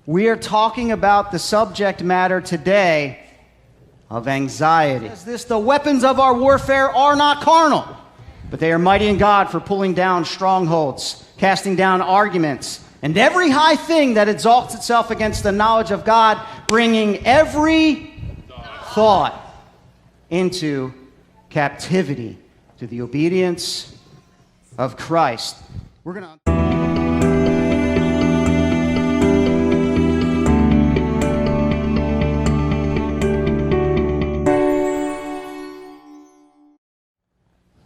We are talking about the subject matter today of anxiety. The weapons of our warfare are not carnal, but they are mighty in God for pulling down strongholds, casting down arguments, and every high thing that exalts itself against the knowledge of God, bringing every thought into captivity to the obedience of Christ. We're going to...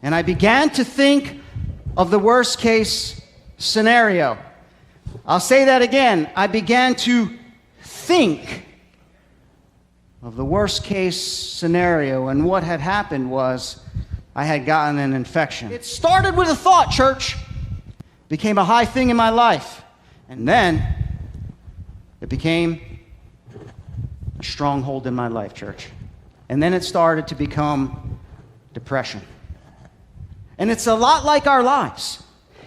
And I began to think of the worst case scenario. I'll say that again. I began to think of the worst case scenario, and what had happened was I had gotten an infection. It started with a thought, church. Became a high thing in my life. And then it became a stronghold in my life, church. And then it started to become depression. And it's a lot like our lives.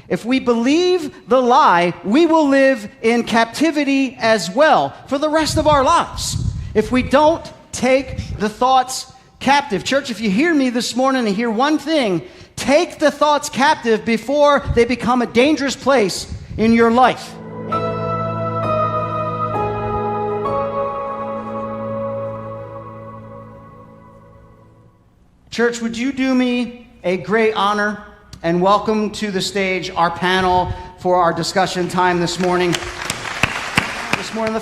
If we believe the lie, we will live in captivity as well for the rest of our lives. If we don't take the thoughts captive. Church, if you hear me this morning and hear one thing, take the thoughts captive before they become a dangerous place in your life. Church, would you do me a great honor and welcome to the stage our panel for our discussion time this morning. The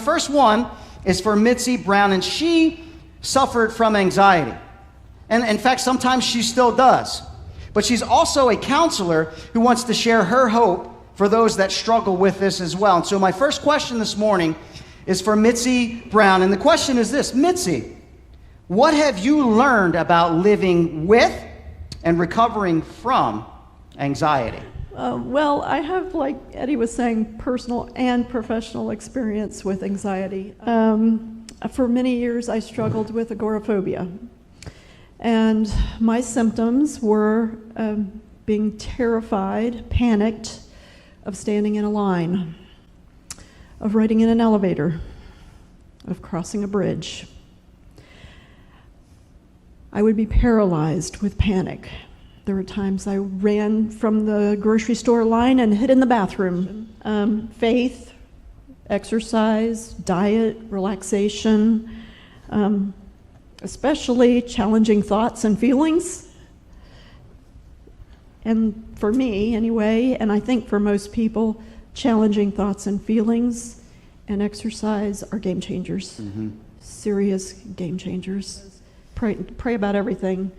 first one is for Mitzi Brown, and she suffered from anxiety. And in fact, sometimes she still does. But she's also a counselor who wants to share her hope for those that struggle with this as well. And so my first question this morning is for Mitzi Brown. And the question is this: Mitzi, what have you learned about living with and recovering from anxiety? Well, I have, like Eddie was saying, personal and professional experience with anxiety. For many years, I struggled with agoraphobia. And my symptoms were being terrified, panicked, of standing in a line, of riding in an elevator, of crossing a bridge. I would be paralyzed with panic. There were times I ran from the grocery store line and hid in the bathroom. Faith, exercise, diet, relaxation, especially challenging thoughts and feelings. And for me, anyway, and I think for most people, challenging thoughts and feelings and exercise are game changers. Mm-hmm. Serious game changers. Pray about everything,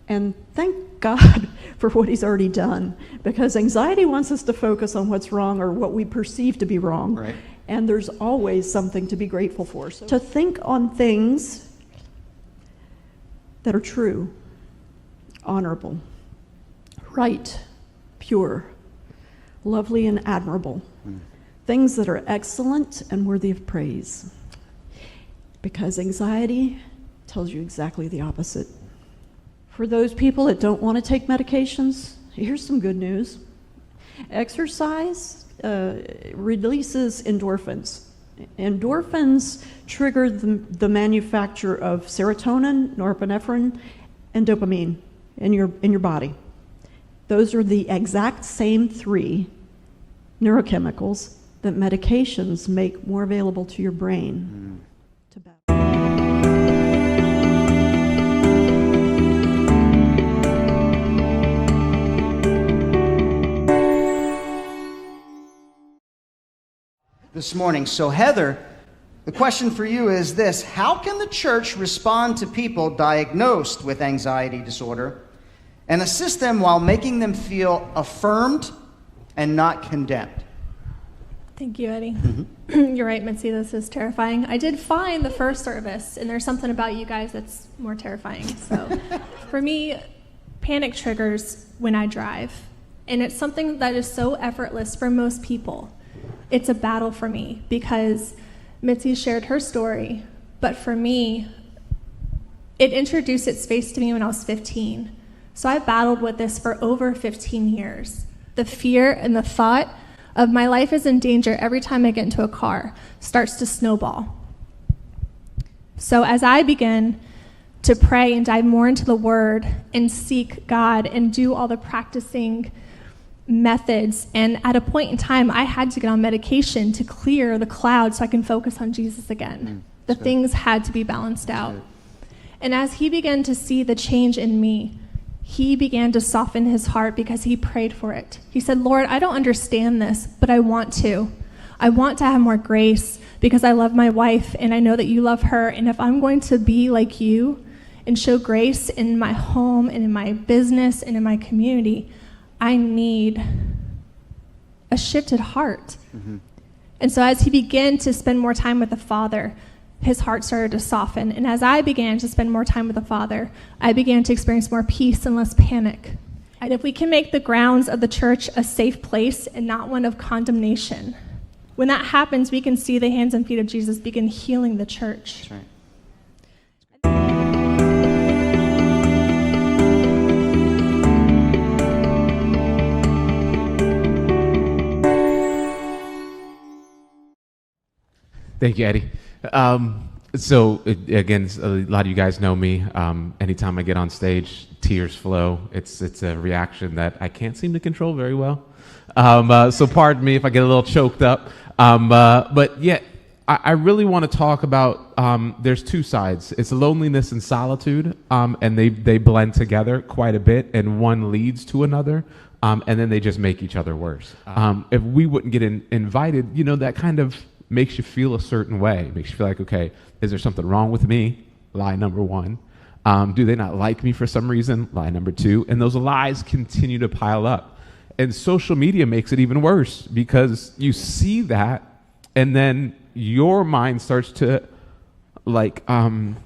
and thank God for what he's already done, because anxiety wants us to focus on what's wrong or what we perceive to be wrong, right. And there's always something to be grateful for. So to think on things that are true, honorable, right, pure, lovely, and admirable, things that are excellent and worthy of praise, because anxiety tells you exactly the opposite. For those people that don't want to take medications, here's some good news. Exercise releases endorphins. Endorphins trigger the manufacture of serotonin, norepinephrine, and dopamine in your body. Those are the exact same three neurochemicals that medications make more available to your brain. This morning. So Heather, the question for you is this: how can the church respond to people diagnosed with anxiety disorder and assist them while making them feel affirmed and not condemned? Thank you, Eddie. Mm-hmm. You're right, Mitzi, this is terrifying. I did fine the first service, and there's something about you guys that's more terrifying. So for me, panic triggers when I drive, and it's something that is so effortless for most people. It's a battle for me because Mitzi shared her story, but for me, it introduced its face to me when I was 15. So I've battled with this for over 15 years. The fear and the thought of my life is in danger every time I get into a car starts to snowball. So as I begin to pray and dive more into the Word and seek God and do all the practicing methods, and at a point in time, I had to get on medication to clear the cloud so I can focus on Jesus again. The things had to be balanced out. And as he began to see the change in me, he began to soften his heart because he prayed for it. He said, Lord, I don't understand this, but I want to. I want to have more grace because I love my wife and I know that you love her. And if I'm going to be like you and show grace in my home and in my business and in my community, I need a shifted heart. And so as he began to spend more time with the Father, his heart started to soften. And as I began to spend more time with the Father, I began to experience more peace and less panic. And if we can make the grounds of the church a safe place and not one of condemnation, when that happens, we can see the hands and feet of Jesus begin healing the church. That's right. Thank you, Eddie. Again, a lot of you guys know me. Anytime I get on stage, tears flow. It's a reaction that I can't seem to control very well. So pardon me if I get a little choked up. But yeah, I really want to talk about, there's two sides. It's loneliness and solitude, and they blend together quite a bit, and one leads to another, and then they just make each other worse. If we wouldn't get invited, that kind of makes you feel a certain way. Makes you feel like, okay, is there something wrong with me? Lie number one. Do they not like me for some reason? Lie number two. And those lies continue to pile up. And social media makes it even worse because you see that and then your mind starts to like you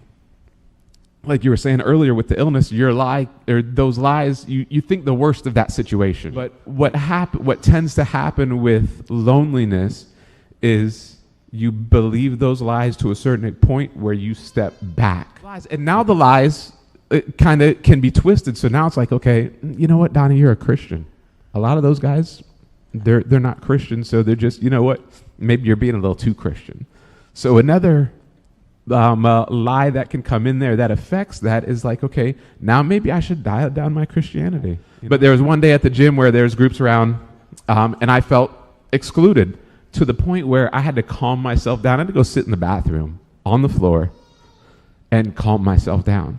were saying earlier with the illness, your lie or those lies, you think the worst of that situation. But what tends to happen with loneliness is you believe those lies to a certain point where you step back. And now the lies kind of can be twisted. So now it's like, okay, you know what, Donnie, you're a Christian. A lot of those guys, they're not Christians, so they're just, you know what, maybe you're being a little too Christian. So another lie that can come in there that affects that is like, okay, now maybe I should dial down my Christianity. But there was one day at the gym where there's groups around, and I felt excluded to the point where I had to calm myself down. I had to go sit in the bathroom on the floor and calm myself down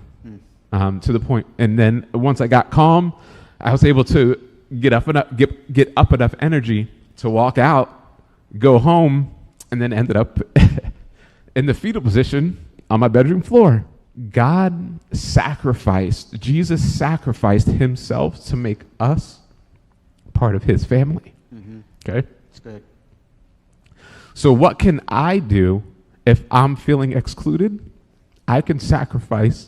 to the point. And then once I got calm, I was able to get up enough energy to walk out, go home, and then ended up in the fetal position on my bedroom floor. Jesus sacrificed himself to make us part of his family. Okay? That's good. So what can I do if I'm feeling excluded? I can sacrifice,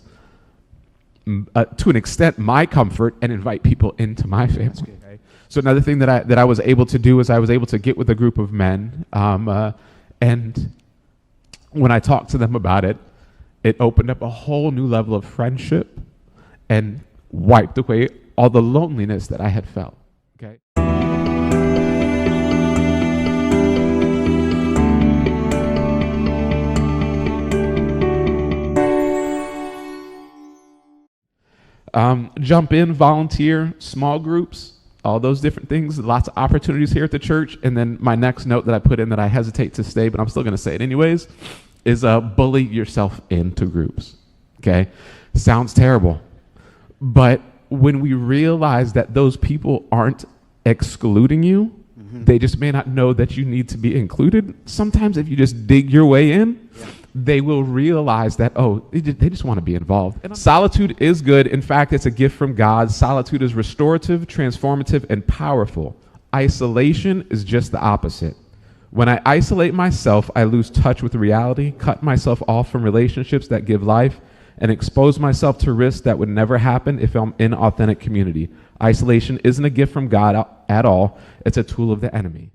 to an extent, my comfort and invite people into my family. Okay? So another thing that I was able to do is I was able to get with a group of men, and when I talked to them about it, it opened up a whole new level of friendship and wiped away all the loneliness that I had felt. Okay. Jump in, volunteer, small groups, all those different things, lots of opportunities here at the church. And then my next note that I put in that I hesitate to say, but I'm still going to say it anyways, is bully yourself into groups. Okay? Sounds terrible. But when we realize that those people aren't excluding you, they just may not know that you need to be included. Sometimes if you just dig your way in, they will realize that, they just want to be involved. And solitude is good. In fact, it's a gift from God. Solitude is restorative, transformative, and powerful. Isolation is just the opposite. When I isolate myself, I lose touch with reality, cut myself off from relationships that give life, and expose myself to risks that would never happen if I'm in authentic community. Isolation isn't a gift from God at all. It's a tool of the enemy.